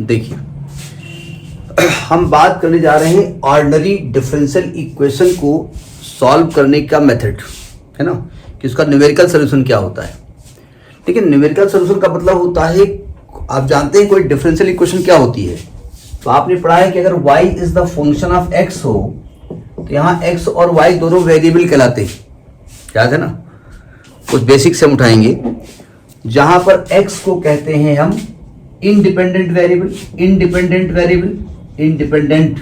देखिए, हम बात करने जा रहे हैं ऑर्डिनरी डिफरेंशियल इक्वेशन को सॉल्व करने का मेथड, है ना, कि उसका न्यूमेरिकल सोल्यूशन क्या होता है। लेकिन न्यूमेरिकल सोल्यूशन का मतलब होता है, आप जानते हैं कोई डिफरेंशियल इक्वेशन क्या होती है, तो आपने पढ़ा है कि अगर y is the function of x हो तो यहाँ x और y दोनों वेरिएबल कहलाते हैं, याद है ना। कुछ बेसिक से हम उठाएंगे, जहां पर x को कहते हैं हम independent variable, independent variable, independent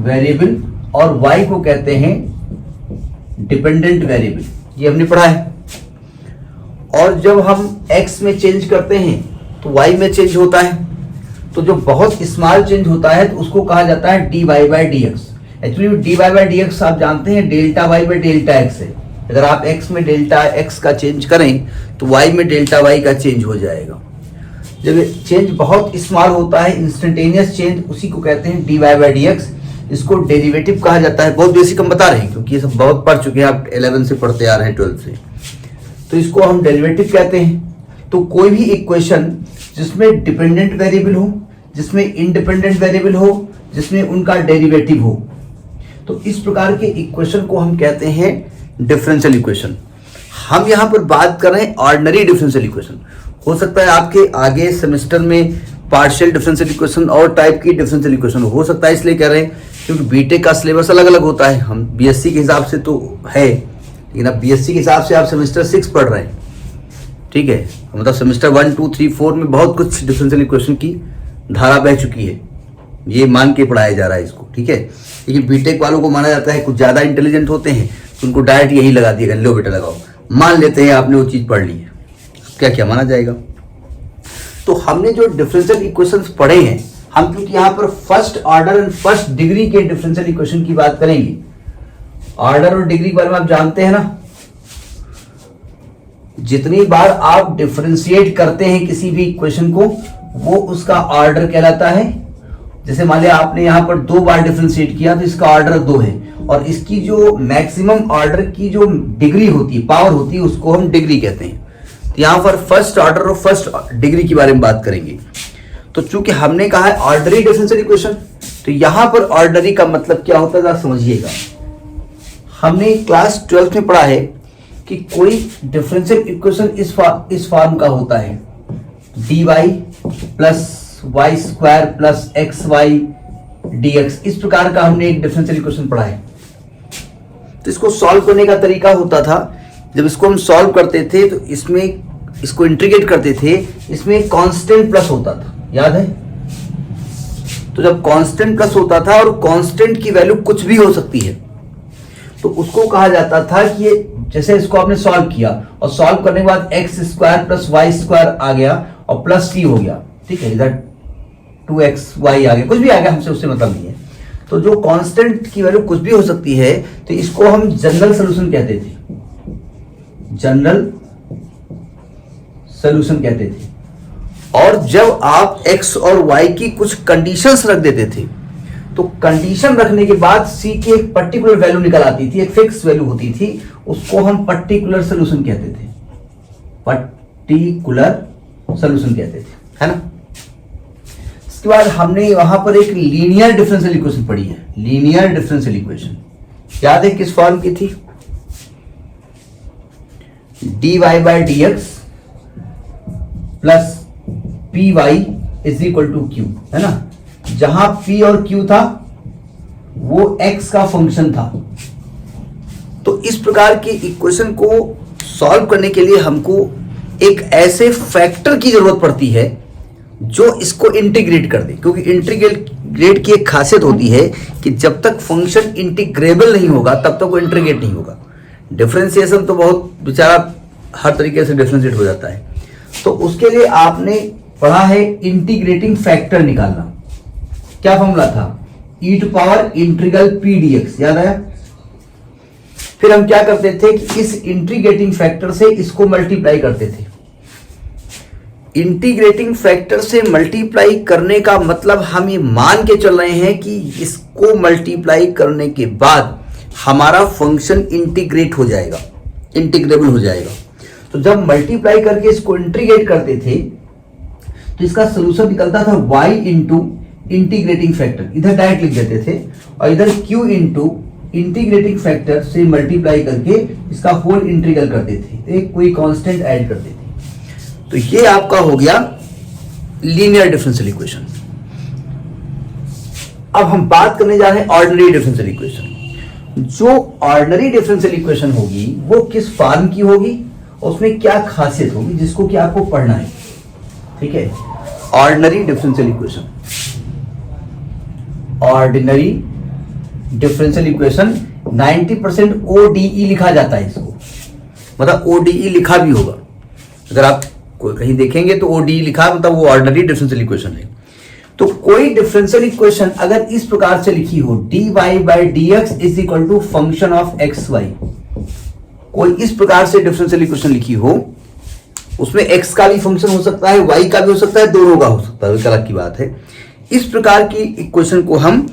variable, और y को कहते हैं डिपेंडेंट वेरिएबल, ये हमने पढ़ा है। और जब हम x में चेंज करते हैं तो y में चेंज होता है, तो जो बहुत स्मॉल चेंज होता है तो उसको कहा जाता है dy by d x. Actually dy by d x आप जानते हैं delta y by delta x है। अगर आप x में डेल्टा x का चेंज करें तो y में डेल्टा y का चेंज हो जाएगा। जब चेंज बहुत स्मॉल होता है, इंस्टेंटेनियस चेंज, उसी को कहते हैं dy बाई डी एक्स। इसको डेरिवेटिव कहा जाता है। बहुत बेसिक हम बता रहे हैं क्योंकि ये सब बहुत पढ़ चुके हैं, आप 11 से पढ़ते आ रहे हैं, 12 से, तो इसको हम डेरिवेटिव कहते हैं। तो कोई भी इक्वेशन जिसमें डिपेंडेंट वेरिएबल हो, जिसमें इंडिपेंडेंट वेरिएबल हो, जिसमें उनका डेरिवेटिव हो, तो इस प्रकार के इक्वेशन को हम कहते हैं डिफरेंशियल इक्वेशन। हम यहाँ पर बात कर रहे हैं ऑर्डिनरी डिफरेंशियल इक्वेशन। हो सकता है आपके आगे सेमेस्टर में पार्शियल डिफरेंशियल इक्वेशन और टाइप की डिफरेंशियल इक्वेशन हो सकता है, इसलिए कह रहे हैं क्योंकि बीटेक का सिलेबस अलग अलग होता है। हम बीएससी के हिसाब से तो है, लेकिन अब बीएससी के हिसाब से आप सेमेस्टर 6 पढ़ रहे हैं, ठीक है। मतलब सेमेस्टर 1, 2, 3, 4 में बहुत कुछ डिफरेंशियल इक्वेशन की धारा बह चुकी है, ये मान के पढ़ाया जा रहा है इसको, ठीक है। लेकिन बीटेक वालों को माना जाता है कुछ ज़्यादा इंटेलिजेंट होते हैं, तो उनको डायरेक्ट यही लगा दिया, लो बेटा लगाओ, मान लेते हैं आपने वो चीज़ पढ़ ली है, क्या क्या माना जाएगा। तो हमने जो डिफरेंशियल इक्वेशंस पढ़े हैं, हम क्योंकि यहाँ पर first order and first degree के डिफरेंशियल इक्वेशन की बात करेंगे। ऑर्डर और डिग्री के बारे में आप जानते हैं ना, जितनी बार आप डिफरेंशिएट करते हैं किसी भी इक्वेशन को, वो उसका ऑर्डर कहलाता है। जैसे मान लिया आपने यहाँ पर 2 बार डिफरेंशिएट किया तो इसका ऑर्डर 2 है, और इसकी जो मैक्सिमम ऑर्डर की जो डिग्री होती है, पावर होती है, उसको हम डिग्री कहते हैं। तो यहाँ पर फर्स्ट ऑर्डर और फर्स्ट डिग्री के बारे में बात करेंगे। तो चूंकि हमने कहा है ऑर्डनरी डिफरेंशियल इक्वेशन, तो यहाँ पर ऑर्डनरी का मतलब क्या होता है समझिएगा। हमने क्लास 12 में पढ़ा है कि कोई डिफरेंशियल इक्वेशन इस फॉर्म का होता है, dy plus y square plus x y d x. इस प्रकार का हमने एक डिफरेंशियल इक्वेशन पढ़ा है। तो इसको सॉल्व करने का तरीका होता था, जब इसको हम सॉल्व करते थे तो इसमें इसको इंटीग्रेट करते थे, इसमें कांस्टेंट प्लस होता था, याद है। तो जब कांस्टेंट प्लस होता था और कांस्टेंट की वैल्यू कुछ भी हो सकती है, तो उसको कहा जाता था कि ये, जैसे इसको आपने सॉल्व किया और सॉल्व करने के बाद x square plus y square आ गया और प्लस टी हो गया, ठीक है, इधर 2xy आ गया, कुछ भी आ गया, हमसे उससे मतलब नहीं है। तो जो कांस्टेंट की वैल्यू कुछ भी हो सकती है, तो इसको हम जनरल सॉल्यूशन कहते थे, जनरल सॉल्यूशन कहते थे। और जब आप x और y की कुछ कंडीशंस रख देते थे, तो कंडीशन रखने के बाद c की एक पर्टिकुलर वैल्यू निकल आती थी, एक फिक्स वैल्यू होती थी, उसको हम पर्टिकुलर सॉल्यूशन कहते थे, पर्टिकुलर सॉल्यूशन कहते थे, है ना। इसके बाद हमने वहां पर एक लीनियर डिफरेंशियल इक्वेशन पढ़ी है, लीनियर डिफरेंशियल इक्वेशन, याद है किस फॉर्म की थी, dy by d x plus p y is equal to q, है ना। जहां p और q था वो x का फंक्शन था। तो इस प्रकार की इक्वेशन को सॉल्व करने के लिए हमको एक ऐसे फैक्टर की जरूरत पड़ती है जो इसको इंटीग्रेट कर दे, क्योंकि इंटीग्रेट की एक खासियत होती है कि जब तक फंक्शन इंटीग्रेबल नहीं होगा तब तक वो इंटीग्रेट नहीं होगा। डिफरेंशिएशन तो बहुत बेचारा हर तरीके से डिफरेंशिएट हो जाता है। तो उसके लिए आपने पढ़ा है इंटीग्रेटिंग फैक्टर निकालना। क्या फॉर्मूला था, e to power integral p dx, याद है। फिर हम क्या करते थे कि इस इंटीग्रेटिंग फैक्टर से इसको मल्टीप्लाई करते थे। इंटीग्रेटिंग फैक्टर से मल्टीप्लाई करने का मतलब हम ये मान के चल रहे हैं कि इसको मल्टीप्लाई करने के बाद हमारा फंक्शन इंटीग्रेट हो जाएगा, इंटीग्रेबल हो जाएगा। तो जब मल्टीप्लाई करके इसको इंटीग्रेट करते थे तो इसका सोल्यूशन निकलता था y इंटू इंटीग्रेटिंग फैक्टर, इधर डायरेक्ट लिख देते थे, और इधर q इंटू इंटीग्रेटिंग फैक्टर से मल्टीप्लाई करके इसका होल इंटीग्रल करते थे, एक कोई कांस्टेंट ऐड करते थे। तो ये आपका हो गया लीनियर डिफरेंशियल इक्वेशन। अब हम बात करने जा रहे हैं ऑर्डिनरी डिफरेंशियल इक्वेशन। जो ऑर्डिनरी डिफरेंशियल इक्वेशन होगी वो किस फॉर्म की होगी, उसमें क्या खासियत होगी, जिसको कि आपको पढ़ना है। ठीक है, ordinary differential equation, ordinary differential equation 90% ODE लिखा जाता है इसको, मतलब ODE लिखा भी होगा, अगर आप कहीं देखेंगे तो ODE लिखा, मतलब वो ऑर्डिनरी डिफरेंशियल इक्वेशन है। तो कोई डिफरेंशियल इक्वेशन अगर इस प्रकार से लिखी हो, dy by dx is equal to function of x y, कोई इस प्रकार से डिफरेंशियल इक्वेशन लिखी हो, उसमें x का भी फंक्शन हो सकता है, y का भी हो सकता है, दोनों का हो सकता है, अलग की बात है। इस प्रकार की इक्वेशन को हम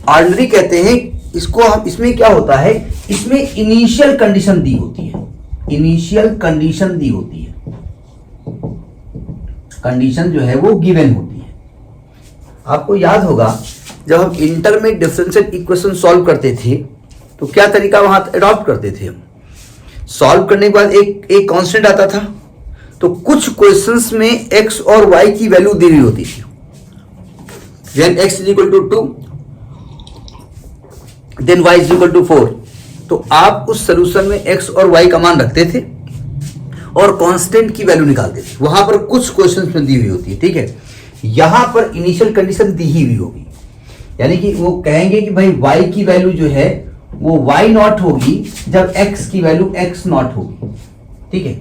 ऑर्डिनरी कहते हैं। इसको हम, इसमें क्या होता है, इसमें इनिशियल कंडीशन दी होती है, इनिशियल कंडीशन दी होती है, कंडीशन जो है वो गिवन होती है। आपको याद होगा जब हम इंटर में डिफरेंशियल इक्वेशन सॉल्व करते थे तो क्या तरीका वहां अडॉप्ट करते थे हम, सॉल्व करने के बाद एक कांस्टेंट आता था, तो कुछ क्वेश्चंस में x और y की वैल्यू दी हुई होती थी। When x is equal to 2, then y is equal to 4, तो आप उस सोल्यूशन में x और y का मान रखते थे और कांस्टेंट की वैल्यू निकालते थे। वहां पर कुछ क्वेश्चंस में दी हुई होती है, ठीक है। यहां पर इनिशियल कंडीशन दी ही हुई होगी, यानी कि वो कहेंगे कि भाई y की वैल्यू जो है वो y नॉट होगी जब x की वैल्यू x नॉट होगी, ठीक है।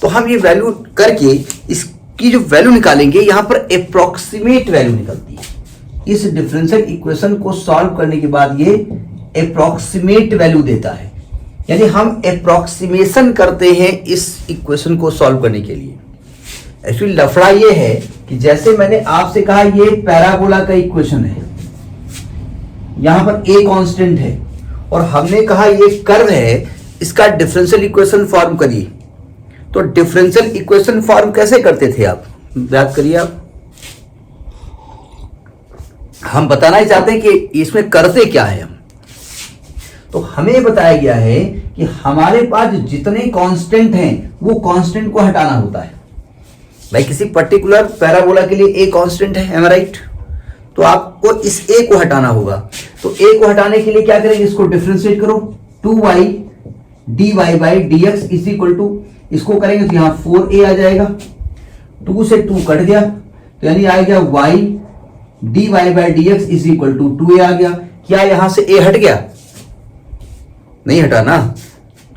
तो हम ये वैल्यू करके इसकी जो वैल्यू निकालेंगे, यहां पर अप्रोक्सीमेट वैल्यू निकलती है। इस डिफरेंशियल इक्वेशन को सॉल्व करने के बाद ये अप्रोक्सीमेट वैल्यू देता है, यानी हम अप्रोक्सीमेशन करते हैं इस इक्वेशन को सॉल्व करने के लिए। एक्चुअली लफड़ा ये है कि जैसे मैंने आपसे कहा ये पैराबोला का इक्वेशन है, यहां पर a कांस्टेंट है और हमने कहा ये कर्व है, इसका डिफरेंशियल इक्वेशन फॉर्म करिए। तो डिफरेंशियल इक्वेशन फॉर्म कैसे करते थे आप, याद करिए आप। हम बताना ही चाहते हैं कि इसमें करते क्या है हम। तो हमें बताया गया है कि हमारे पास जितने कांस्टेंट हैं वो कांस्टेंट को हटाना होता है। भाई किसी पर्टिकुलर पैराबोला के लिए a कांस्टेंट है, एम आई राइट, तो आपको इस a को हटाना होगा। तो a को हटाने के लिए क्या करेंगे, इसको डिफरेंशिएट करो, 2y dy by dx is equal to, इसको करेंगे तो यहां 4a आ जाएगा, 2 से 2 कट गया तो यानी आ गया y dy by dx is equal to 2a आ गया। क्या यहां से a हट गया, नहीं हटा ना,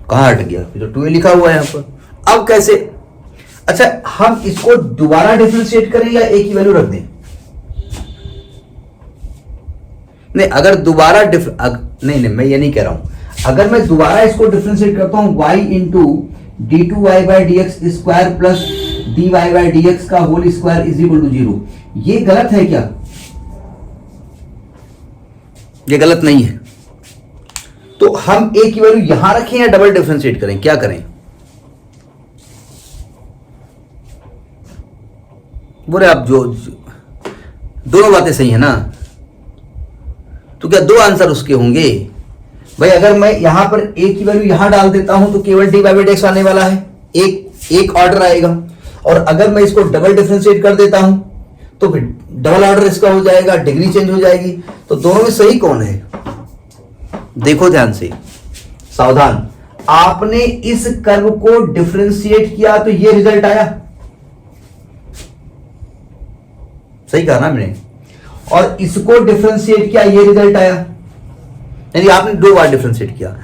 कहां हट गया, तो 2a लिखा हुआ है यहां पर। अब कैसे, अच्छा हम इसको दोबारा डिफरेंशिएट करें या a की वैल्यू रख दें, नहीं अगर दोबारा नहीं मैं ये नहीं कह रहा हूं, अगर मैं दोबारा इसको डिफरेंशिएट करता हूं y into d2y by dx square plus dy by dx का whole square is equal to 0, ये गलत है क्या, ये गलत नहीं है। तो हम a की वैल्यू यहां रखें या डबल डिफरेंशिएट करें, क्या करें, बोले आप जो दोनों बातें सही है ना, तो क्या दो आंसर उसके होंगे। भाई अगर मैं यहां पर a की वैल्यू यहां डाल देता हूं तो केवल dy बाई dx आने वाला है, एक ऑर्डर आएगा, और अगर मैं इसको डबल डिफरेंशिएट कर देता हूं तो फिर डबल ऑर्डर इसका हो जाएगा, डिग्री चेंज हो जाएगी। तो दोनों में सही कौन है, देखो ध्यान से, सावधान। आपने इस कर्व को डिफरेंशिएट किया तो ये रिजल्ट आया, सही कहा ना मैंने, और इसको डिफरेंशिएट किया ये रिजल्ट आया, यानी आपने दो बार डिफरेंशिएट किया।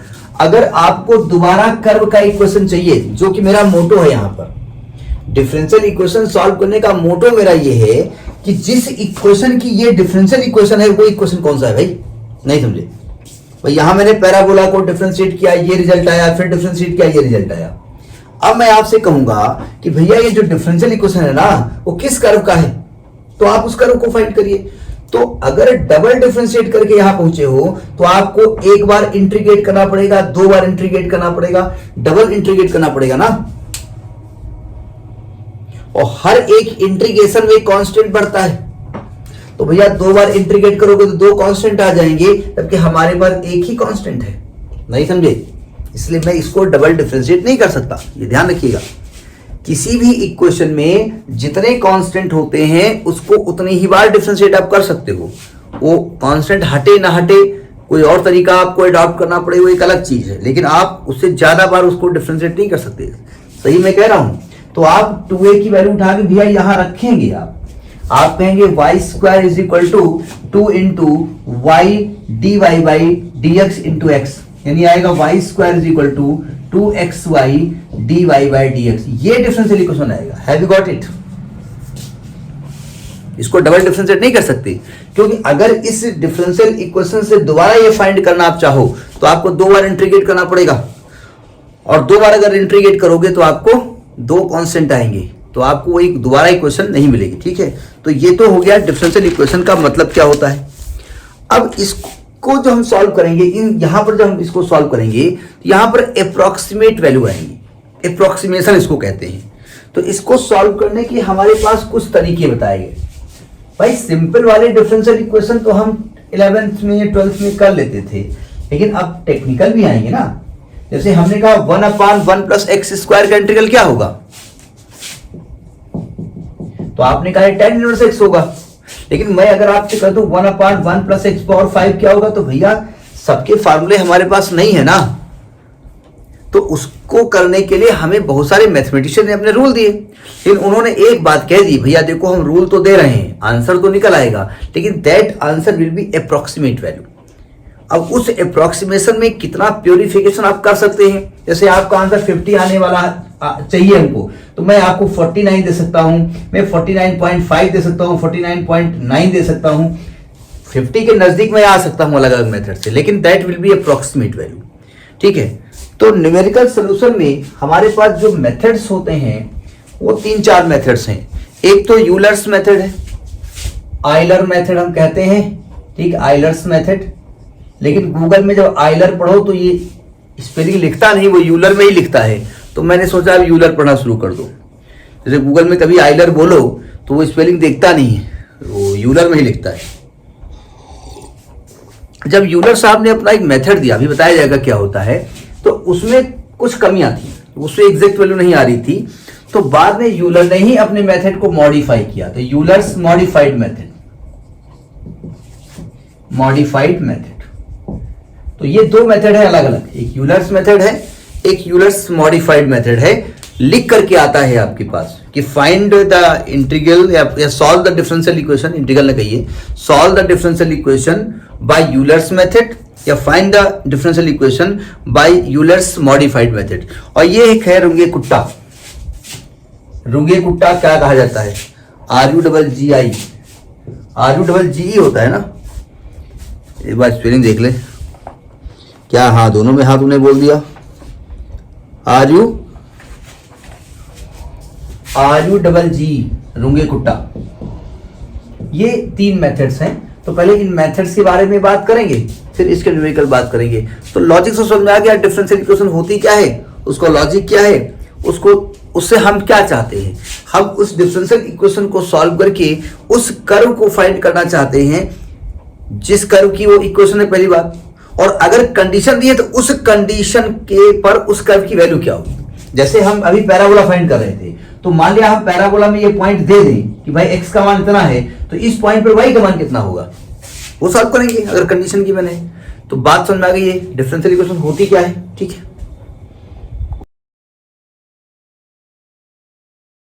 अगर आपको दोबारा कर्व का इक्वेशन चाहिए, जो कि मेरा मोटो है यहां पर, डिफरेंशियल इक्वेशन सॉल्व करने का मोटो मेरा ये है कि जिस इक्वेशन की ये डिफरेंशियल इक्वेशन है वो इक्वेशन कौन सा है, भाई नहीं समझे। भाई यहां मैंने पैराबोला को डिफरेंशिएट किया, ये रिजल्ट आया, फिर डिफरेंशिएट किया, ये रिजल्ट आया। अब मैं आपसे कहूंगा कि भैया ये जो डिफरेंशियल इक्वेशन है ना वो किस कर्व का है, तो आप उस कर्व को फाइंड करिए। तो अगर डबल डिफरेंशिएट करके यहां पहुंचे हो तो आपको एक बार इंटीग्रेट करना पड़ेगा, दो बार इंटीग्रेट करना पड़ेगा, डबल इंटीग्रेट करना पड़ेगा ना। और हर एक इंटीग्रेशन में कांस्टेंट बढ़ता है। तो भैया 2 बार इंटीग्रेट करोगे तो 2 कांस्टेंट आ जाएंगे, जबकि हमारे पास एक ही कांस्टेंट है। नहीं समझे? इसलिए मैं इसको डबल डिफरेंशिएट नहीं कर सकता, ये ध्यान रखिएगा। किसी भी इक्वेशन में जितने कांस्टेंट होते हैं उसको उतनी ही बार डिफरेंशिएट आप कर सकते हो। वो कांस्टेंट हटे ना हटे, कोई और तरीका आपको अडॉप्ट करना पड़े, वो एक अलग चीज है, लेकिन आप उससे ज्यादा बार उसको डिफरेंशिएट नहीं कर सकते। सही मैं कह रहा हूं? तो आप 2a की वैल्यू उठा के भैया यहां रखेंगे। आप कहेंगे y square is equal to 2 into y d y by d x into x, यानी आएगा y square is equal to 2xy dy by dx। ये डिफरेंशियल इक्वेशन आएगा। Have you got it? इसको डबल डिफरेंशिएट नहीं कर सकते, क्योंकि अगर इस डिफरेंशियल इक्वेशन से दोबारा ये फाइंड करना आप चाहो तो आपको 2 बार इंटीग्रेट करना पड़ेगा, और 2 बार अगर इंटीग्रेट करोगे तो आपको 2 कांस्टेंट आएंगे, तो आपको वो एक दोबारा इक्वेशन नहीं मिलेगी। ठीक है, तो ये तो हो गया डिफरेंशियल इक्वेशन का मतलब क्या होता है। अब इसको जो हम सॉल्व करेंगे, यहां पर जब हम इसको सॉल्व करेंगे तो यहां पर अप्रोक्सीमेट वैल्यू आएंगी, अप्रोक्सीमेशन इसको कहते हैं। तो इसको सॉल्व करने के हमारे पास कुछ तरीके बताए गए। भाई सिंपल वाले डिफरेंशियल इक्वेशन तो हम 11th में या 12th में कर लेते थे, लेकिन अब टेक्निकल भी आएंगे ना। जैसे हमने कहा 1/1 प्लस एक्स स्क्वायर का इंटीग्रल क्या होगा, तो आपने कहा tan इनवर्स x होगा। लेकिन मैं अगर आपसे कह दूं 1/1 प्लस एक्स पावर 5 क्या होगा, तो भैया सबके फार्मूले हमारे पास नहीं है ना, तो उसको करने के लिए हमें बहुत सारे मैथमेटिशियन ने अपने रूल दिए। लेकिन उन्होंने एक बात कह दी, भैया देखो हम रूल तो दे रहे हैं, आंसर तो निकल आएगा, लेकिन that answer will be approximate value. अब उस अप्रोक्सीमेशन में कितना प्योरिफिकेशन आप कर सकते हैं। जैसे आपका आंसर 50 आने वाला चाहिए हमको, तो मैं आपको 49 दे सकता हूं, मैं 49.5 दे सकता हूं, 49.9 दे सकता हूं, 50 के नजदीक मैं आ सकता हूं अलग अलग मेथड से, लेकिन that will be approximate value. ठीक है, तो न्यूमेरिकल सोल्यूशन में हमारे पास जो मेथड्स होते हैं वो 3-4 मेथड्स हैं। एक तो यूलर्स मेथड है, आइलर मेथड हम कहते हैं, ठीक, आइलर्स मेथड। लेकिन गूगल में जब आइलर पढ़ो तो ये स्पेलिंग लिखता नहीं, वो यूलर में ही लिखता है, तो मैंने सोचा अब यूलर पढ़ना शुरू कर दो। जैसे गूगल में कभी आइलर बोलो तो वो स्पेलिंग देखता नहीं है, वो यूलर में ही लिखता है। जब यूलर साहब ने अपना एक मेथड दिया, अभी बताया जाएगा क्या होता है, तो उसमें कुछ कमियां थी, उसमें एग्जैक्ट वैल्यू नहीं आ रही थी, तो बाद में यूलर ने ही अपने मेथड को मॉडिफाई किया। तो Euler's modified method, modified method. तो ये 2 मेथड है अलग अलग, एक यूलर्स मेथड है, एक यूलर्स मॉडिफाइड मेथड है। लिख करके आता है आपके पास कि फाइंड द इंटीग्रल या solve the differential equation, integral न कहिए, solve the differential equation by Euler's method या find the differential equation by Euler's modified method. और ये एक है रुंगे कुट्टा। रुंगे कुट्टा क्या कहा जाता है, RUGGI, RUGGE होता है ना। एक बार स्पेलिंग देख ले क्या, हाँ दोनों में हाथ उन्हें बोल दिया, RUGGE, रुंगे कुट्टा। ये 3 मेथड्स हैं। तो पहले इन मेथड्स के बारे में बात करेंगे, फिर इसके न्यूमेरिकल बात करेंगे। तो लॉजिक से समझ में आ गया डिफरेंशियल इक्वेशन होती क्या है, उसका लॉजिक क्या है, उसको उससे हम क्या चाहते हैं। हम उस डिफरेंशियल इक्वेशन को सॉल्व करके उस कर्व को फाइंड करना चाहते हैं जिस कर्व की वो इक्वेशन है, पहली बात। और अगर कंडीशन दी है तो उस कंडीशन के पर उस कर्व की वैल्यू क्या होगी। जैसे हम अभी पैराबोला फाइंड कर रहे थे, तो मान लिया हम पैराबोला में ये पॉइंट दे दें कि भाई x का मान इतना है, तो इस पॉइंट पर y का मान कितना होगा, वो सॉल्व करेंगे अगर कंडीशन गिवन है। तो बात समझ में आ गई है डिफरेंशियल इक्वेशन होती क्या है। ठीक है।